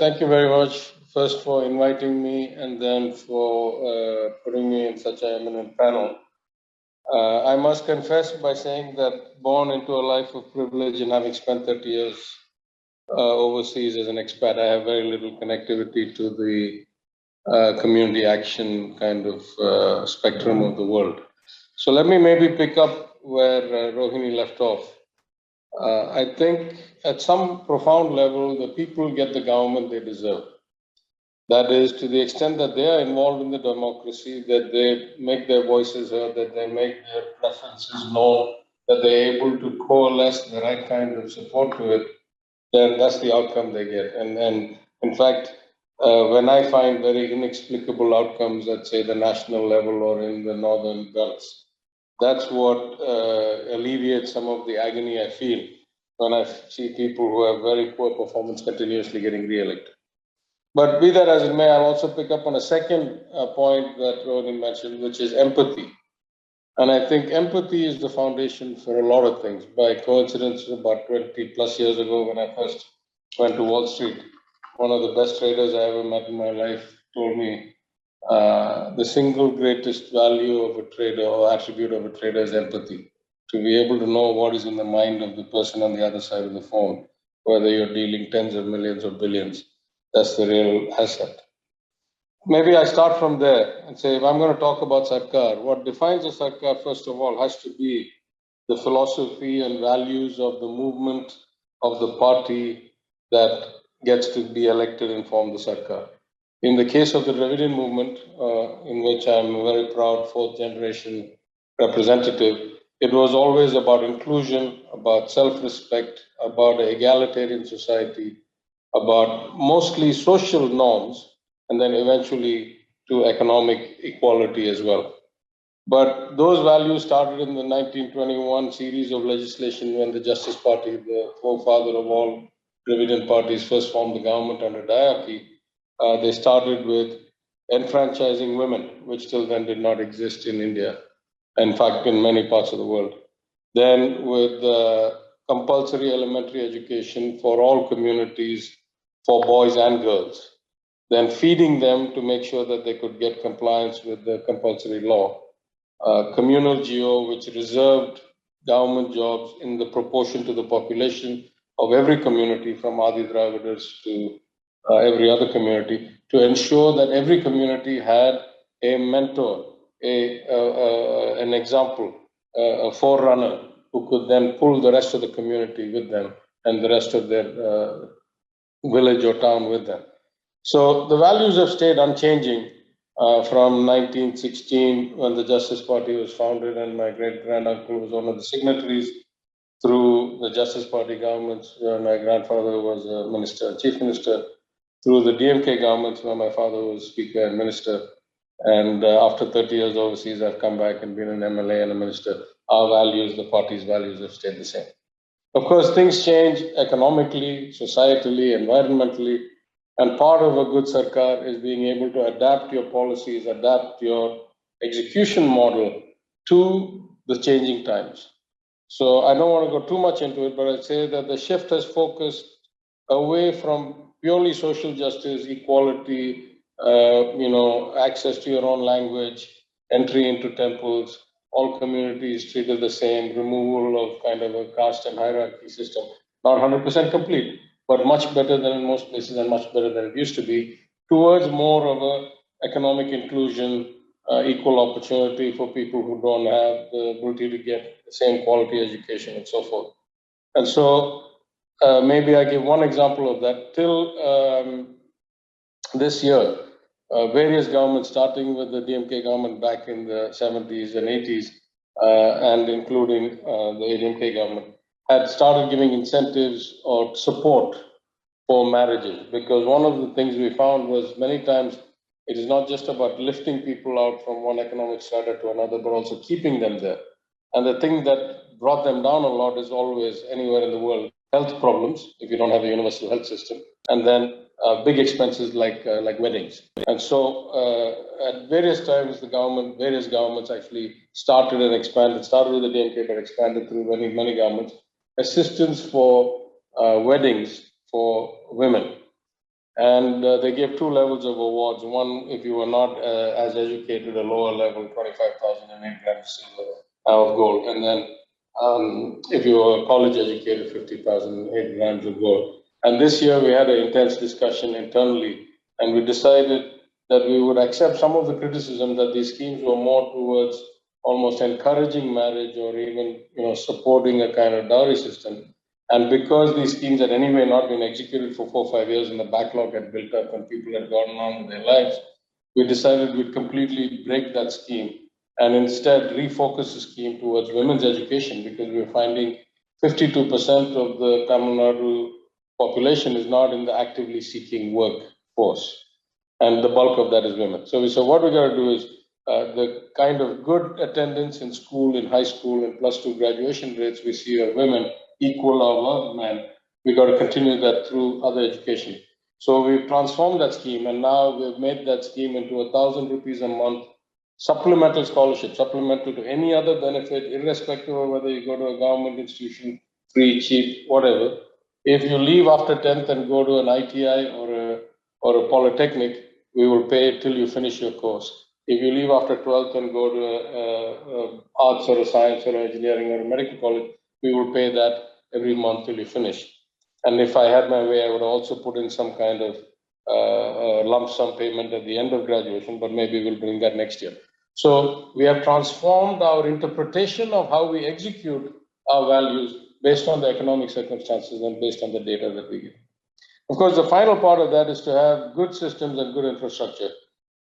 Thank you very much, first for inviting me and then for putting me in such an eminent panel. I must confess by saying that born into a life of privilege and having spent 30 years overseas as an expat, I have very little connectivity to the community action kind of spectrum of the world. So let me maybe pick up where Rohini left off. I think at some profound level, the people get the government they deserve. That is, to the extent that they are involved in the democracy, that they make their voices heard, that they make their preferences known, that they're able to coalesce the right kind of support to it, then that's the outcome they get. And in fact, when I find very inexplicable outcomes at, say, the national level or in the northern belts, that's what alleviates some of the agony I feel when I see people who have very poor performance continuously getting re-elected. But be that as it may, I'll also pick up on a second point that Ronan mentioned, which is empathy. And I think empathy is the foundation for a lot of things. By coincidence, about 20 plus years ago, when I first went to Wall Street, one of the best traders I ever met in my life told me the single greatest value of a trader or attribute of a trader is empathy. To be able to know what is in the mind of the person on the other side of the phone, whether you're dealing tens of millions or billions, that's the real asset. Maybe I start from there and say, if I'm going to talk about Sarkar, what defines a Sarkar, first of all, has to be the philosophy and values of the movement of the party that gets to be elected and form the Sarkar. In the case of the Dravidian movement, in which I'm a very proud fourth generation representative, it was always about inclusion, about self respect, about an egalitarian society, about mostly social norms, and then eventually to economic equality as well. But those values started in the 1921 series of legislation when the Justice Party, the forefather of all Dravidian parties, first formed the government under diarchy. They started with enfranchising women, which till then did not exist in India, in fact, in many parts of the world. Then with compulsory elementary education for all communities, for boys and girls. Then feeding them to make sure that they could get compliance with the compulsory law. Communal geo, which reserved government jobs in the proportion to the population of every community, from Adi Dravidas to every other community, to ensure that every community had a mentor, an example, a forerunner who could then pull the rest of the community with them and the rest of their village or town with them. So the values have stayed unchanging from 1916 when the Justice Party was founded and my great granduncle was one of the signatories, through the Justice Party governments where my grandfather was a minister, chief minister, through the DMK governments where my father was speaker and minister. And after 30 years overseas, I've come back and been an MLA and a minister. Our values, the party's values, have stayed the same. Of course, things change economically, societally, environmentally, and part of a good sarkar is being able to adapt your policies, adapt your execution model to the changing times. So I don't want to go too much into it, but I'd say that the shift has focused away from purely social justice, equality, access to your own language, entry into temples, all communities treated the same, removal of kind of a caste and hierarchy system. Not 100% complete, but much better than in most places and much better than it used to be, towards more of a economic inclusion, equal opportunity for people who don't have the ability to get the same quality education and so forth. And so maybe I give one example of that. Till this year, various governments, starting with the DMK government back in the 70s and 80s, and including the ADMK government, had started giving incentives or support for marriages. Because one of the things we found was many times it is not just about lifting people out from one economic strata to another, but also keeping them there. And the thing that brought them down a lot is always, anywhere in the world, health problems, if you don't have a universal health system, and then big expenses like weddings. And so at various times, various governments actually started and expanded, started with the DMK, but expanded through many governments, assistance for weddings for women. And they gave two levels of awards. One, if you were not as educated, a lower level, 25,000 and 8 grams silver of gold. And then if you were college educated, 50,000, 8 grams of gold. And this year we had an intense discussion internally, and we decided that we would accept some of the criticism that these schemes were more towards almost encouraging marriage or even supporting a kind of dowry system. And because these schemes had anyway not been executed for 4 or 5 years and the backlog had built up and people had gone on with their lives, we decided we'd completely break that scheme and instead refocus the scheme towards women's education, because we were finding 52% of the Tamil Nadu population is not in the actively seeking workforce. And the bulk of that is women. So we said, what we got to do is the kind of good attendance in school, in high school, and plus two graduation rates we see of women equal our men. We got to continue that through other education. So we've transformed that scheme, and now we've made that scheme into 1,000 rupees a month supplemental scholarship, supplemental to any other benefit, irrespective of whether you go to a government institution, free, cheap, whatever. If you leave after 10th and go to an ITI or a polytechnic, we will pay till you finish your course. If you leave after 12th and go to a arts or a science or engineering or a medical college, we will pay that every month till you finish. And if I had my way, I would also put in some kind of lump sum payment at the end of graduation, but maybe we'll bring that next year. So we have transformed our interpretation of how we execute our values based on the economic circumstances and based on the data that we get. Of course, the final part of that is to have good systems and good infrastructure.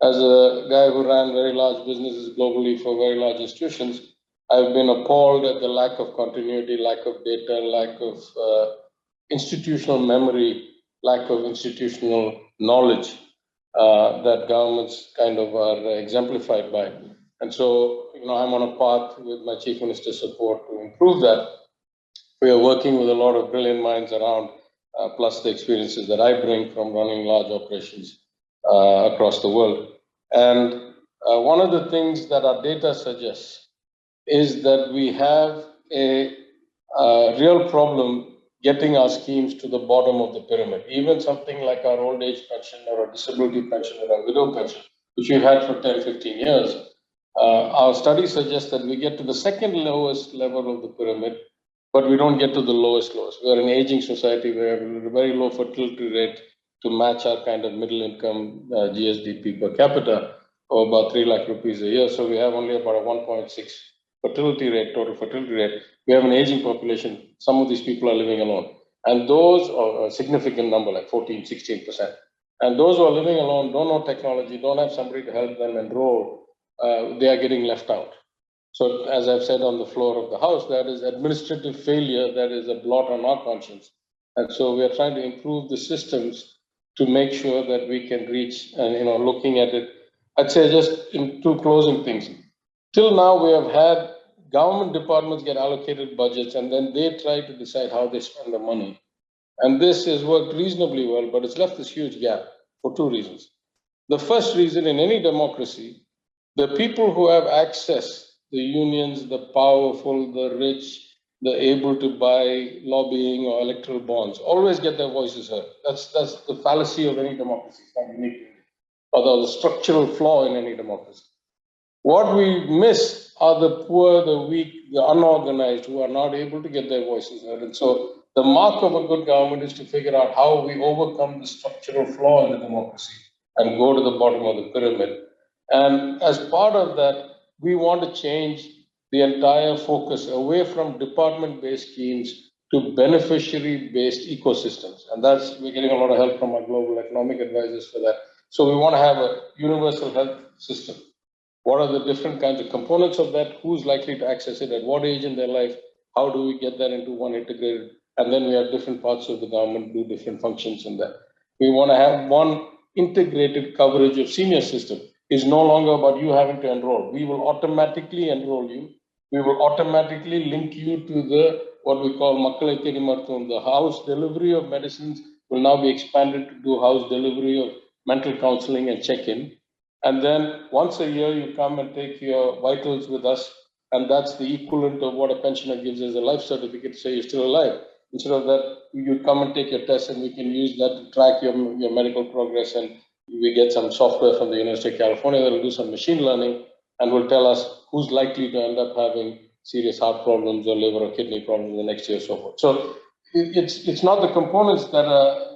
As a guy who ran very large businesses globally for very large institutions, I've been appalled at the lack of continuity, lack of data, lack of institutional memory, lack of institutional knowledge that governments kind of are exemplified by. And so, I'm on a path with my chief minister's support to improve that. We are working with a lot of brilliant minds around, plus the experiences that I bring from running large operations across the world. And one of the things that our data suggests is that we have a real problem getting our schemes to the bottom of the pyramid. Even something like our old age pension or a disability pension or a widow pension, which we've had for 10, 15 years, our studies suggest that we get to the second lowest level of the pyramid, but we don't get to the lowest. We're an aging society. We have a very low fertility rate to match our kind of middle income GSDP per capita of about 3 lakh rupees a year. So we have only about a 1.6 fertility rate, total fertility rate. We have an aging population. Some of these people are living alone. And those are a significant number, like 14, 16%. And those who are living alone don't know technology, don't have somebody to help them enroll. They are getting left out. So as I've said on the floor of the House, that is administrative failure, that is a blot on our conscience. And so we are trying to improve the systems to make sure that we can reach, and looking at it, I'd say just in two closing things. Till now, we have had government departments get allocated budgets and then they try to decide how they spend the money. And this has worked reasonably well, but it's left this huge gap for two reasons. The first reason, in any democracy, the people who have access, the unions, the powerful, the rich, the able to buy lobbying or electoral bonds, always get their voices heard. That's the fallacy of any democracy. It's not unique, or the structural flaw in any democracy. What we miss are the poor, the weak, the unorganized, who are not able to get their voices heard. And so the mark of a good government is to figure out how we overcome the structural flaw in the democracy and go to the bottom of the pyramid. And as part of that, we want to change the entire focus away from department-based schemes to beneficiary-based ecosystems. And we're getting a lot of help from our global economic advisors for that. So we want to have a universal health system. What are the different kinds of components of that? Who's likely to access it? At what age in their life? How do we get that into one integrated? And then we have different parts of the government do different functions in that. We want to have one integrated coverage of senior system. It's no longer about you having to enroll. We will automatically enroll you. We will automatically link you to the what we call Makkale Thedi Marthum. The house delivery of medicines will now be expanded to do house delivery of mental counseling and check-in. And then once a year, you come and take your vitals with us. And that's the equivalent of what a pensioner gives as a life certificate to say you're still alive. Instead of that, you come and take your test, and we can use that to track your medical progress. And we get some software from the University of California that will do some machine learning and will tell us who's likely to end up having serious heart problems or liver or kidney problems in the next year, so forth. So it's not the components that are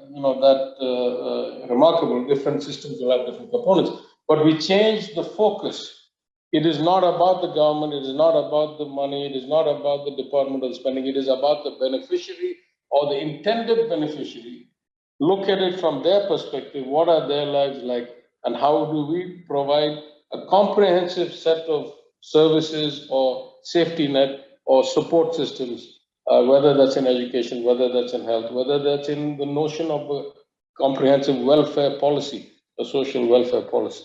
remarkable. Different systems will have different components, but we change the focus. It is not about the government. It is not about the money. It is not about the department of spending. It is about the beneficiary or the intended beneficiary. Look at it from their perspective. What are their lives like, and how do we provide a comprehensive set of services or safety net or support systems, whether that's in education, whether that's in health, whether that's in the notion of a comprehensive welfare policy, a social welfare policy.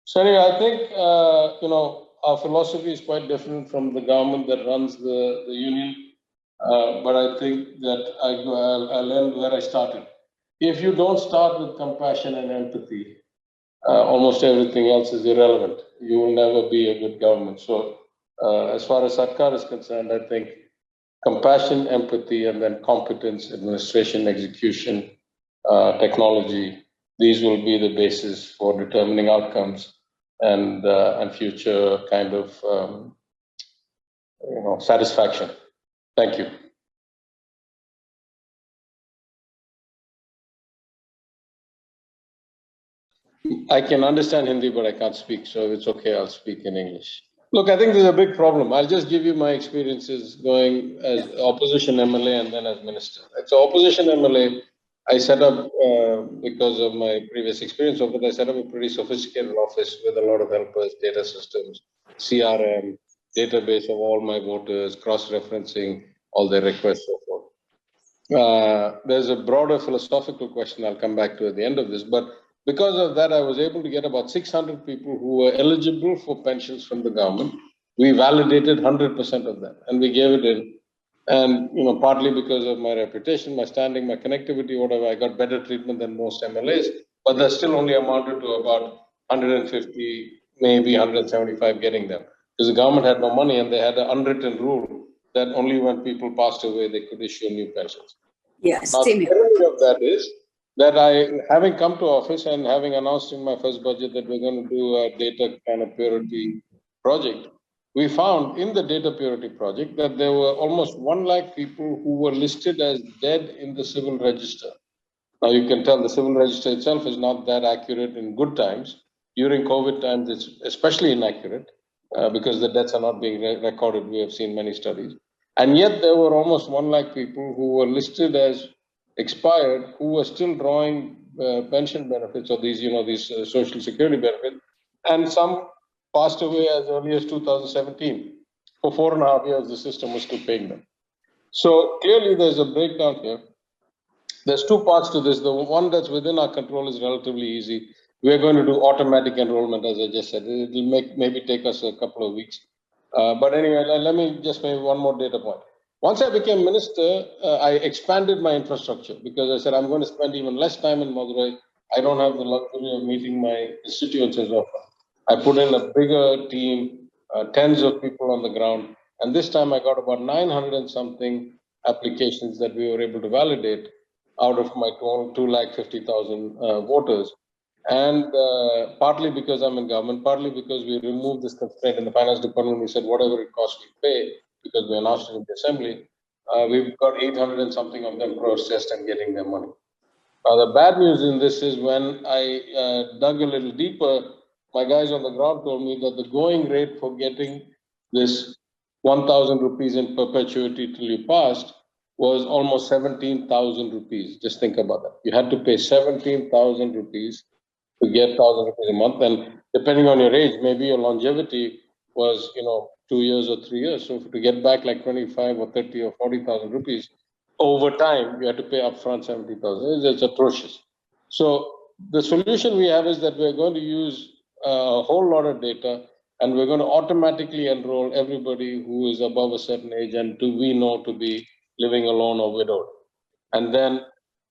So anyway, I think our philosophy is quite different from the government that runs the union, but I think that I'll end where I started. If you don't start with compassion and empathy, almost everything else is irrelevant. You will never be a good government. So as far as Sarkar is concerned, I think compassion, empathy, and then competence, administration, execution, technology, these will be the basis for determining outcomes and future kind of satisfaction. Thank you. I can understand Hindi, but I can't speak, so it's okay. I'll speak in English. Look, I think there's a big problem. I'll just give you my experiences going as opposition MLA and then as minister. So opposition MLA, I set up, because of my previous experience of it, I set up a pretty sophisticated office with a lot of helpers, data systems, CRM, database of all my voters, cross-referencing all their requests, so forth. There's a broader philosophical question I'll come back to at the end of this, but because of that, I was able to get about 600 people who were eligible for pensions from the government. We validated 100% of them, and we gave it in. And partly because of my reputation, my standing, my connectivity, whatever, I got better treatment than most MLAs. But that still only amounted to about 150, maybe 175 getting them, because the government had no money, and they had an unwritten rule that only when people passed away they could issue new pensions. Yes, now, the irony of that is that having come to office and having announced in my first budget that we're going to do a data kind of purity project, we found in the data purity project that there were almost 1 lakh people who were listed as dead in the civil register. Now you can tell the civil register itself is not that accurate in good times. During COVID times, it's especially inaccurate because the deaths are not being recorded. We have seen many studies. And yet there were almost 1 lakh people who were listed as expired, who were still drawing pension benefits or these social security benefits. And some passed away as early as 2017. For 4.5 years, the system was still paying them. So clearly there's a breakdown here. There's 2 parts to this. The one that's within our control is relatively easy. We are going to do automatic enrollment, as I just said. It will maybe take us a couple of weeks. But anyway, let me just make one more data point. Once I became minister, I expanded my infrastructure because I said I'm going to spend even less time in Madurai. I don't have the luxury of meeting my constituents as often. I put in a bigger team, tens of people on the ground. And this time I got about 900 and something applications that we were able to validate out of my 250,000 voters. And partly because I'm in government, partly because we removed this constraint in the finance department. We said whatever it costs, we pay because we announced it in the assembly. We've got 800 and something of them processed and getting their money. The bad news in this is when I dug a little deeper, my guys on the ground told me that the going rate for getting this 1,000 rupees in perpetuity till you passed was almost 17,000 rupees. Just think about that. You had to pay 17,000 rupees to get 1,000 rupees a month. And depending on your age, maybe your longevity was, 2 years or 3 years. So to get back like 25 or 30 or 40,000 rupees over time, you have to pay upfront 70,000. It's atrocious. So the solution we have is that we're going to use a whole lot of data, and we're going to automatically enroll everybody who is above a certain age and we know to be living alone or widowed. And then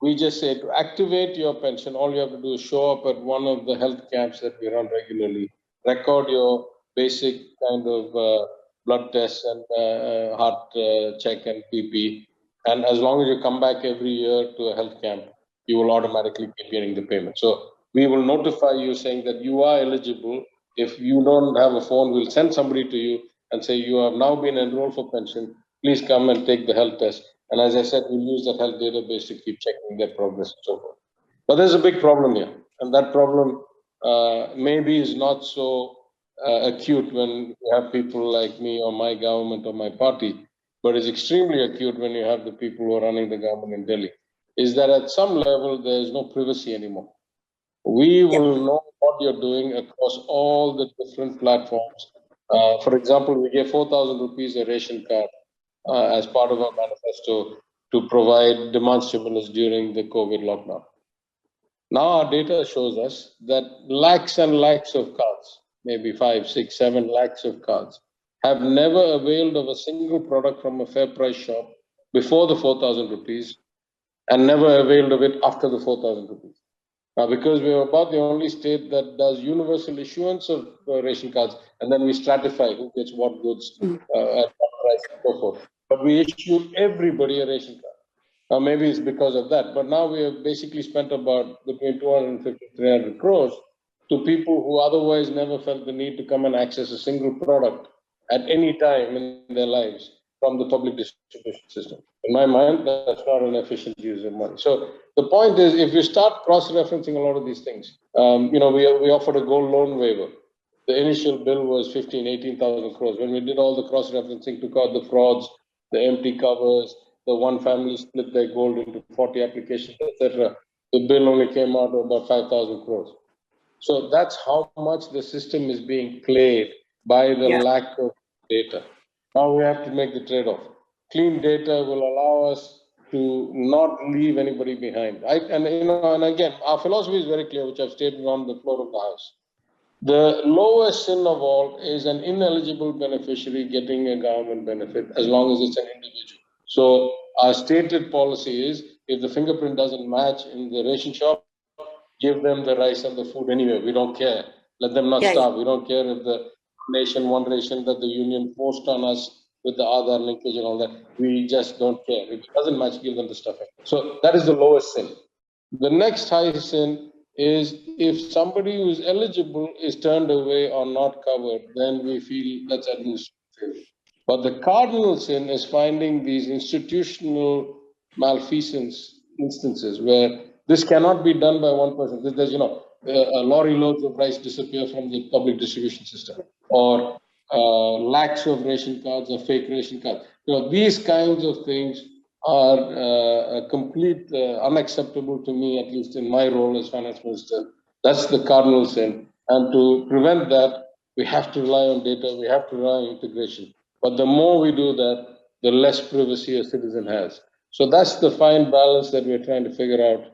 we just say to activate your pension, all you have to do is show up at one of the health camps that we run regularly, record your basic kind of blood tests and heart check and BP, And as long as you come back every year to a health camp, you will automatically keep getting the payment. So we will notify you saying that you are eligible. If you don't have a phone, we'll send somebody to you and say you have now been enrolled for pension. Please come and take the health test. And as I said, we'll use that health database to keep checking their progress and so forth. But there's a big problem here, and that problem maybe is not so acute when you have people like me or my government or my party, but it's extremely acute when you have the people who are running the government in Delhi, is that at some level there is no privacy anymore. We will know what you're doing across all the different platforms. For example, we gave 4,000 rupees a ration card as part of our manifesto to provide demand stimulus during the COVID lockdown. Now our data shows us that lakhs and lakhs of cards, maybe 5, 6, 7 lakhs of cards, have never availed of a single product from a fair price shop before the 4,000 rupees and never availed of it after the 4,000 rupees. Now, because we are about the only state that does universal issuance of ration cards, and then we stratify who gets what goods at what price and so forth. But we issue everybody a ration card. Now, maybe it's because of that, but now we have basically spent about between 250 300 crores to people who otherwise never felt the need to come and access a single product at any time in their lives from the public distribution system. In my mind, that's not an efficient use of money. So the point is, if you start cross-referencing a lot of these things, we offered a gold loan waiver. The initial bill was 18,000 crores. When we did all the cross-referencing, took out the frauds, the empty covers, the one family split their gold into 40 applications, etc., the bill only came out of about 5,000 crores. So that's how much the system is being played by the lack of data. Now we have to make the trade-off. Clean data will allow us to not leave anybody behind. And again, our philosophy is very clear, which I've stated on the floor of the House. The lowest sin of all is an ineligible beneficiary getting a government benefit as long as it's an individual. So our stated policy is if the fingerprint doesn't match in the ration shop, give them the rice and the food anyway. We don't care. Let them not starve. We don't care if the one ration that the union forced on us with the Aadhaar linkage and all that. We just don't care. If it doesn't match, give them the stuff. So that is the lowest sin. The next high sin is if somebody who is eligible is turned away or not covered, then we feel that's administrative. But the cardinal sin is finding these institutional malfeasance instances where this cannot be done by one person. There's, lorry loads of rice disappear from the public distribution system, or lakhs of ration cards or fake ration cards. These kinds of things are a complete unacceptable to me, at least in my role as finance minister. That's the cardinal sin. And to prevent that, we have to rely on data, we have to rely on integration. But the more we do that, the less privacy a citizen has. So that's the fine balance that we're trying to figure out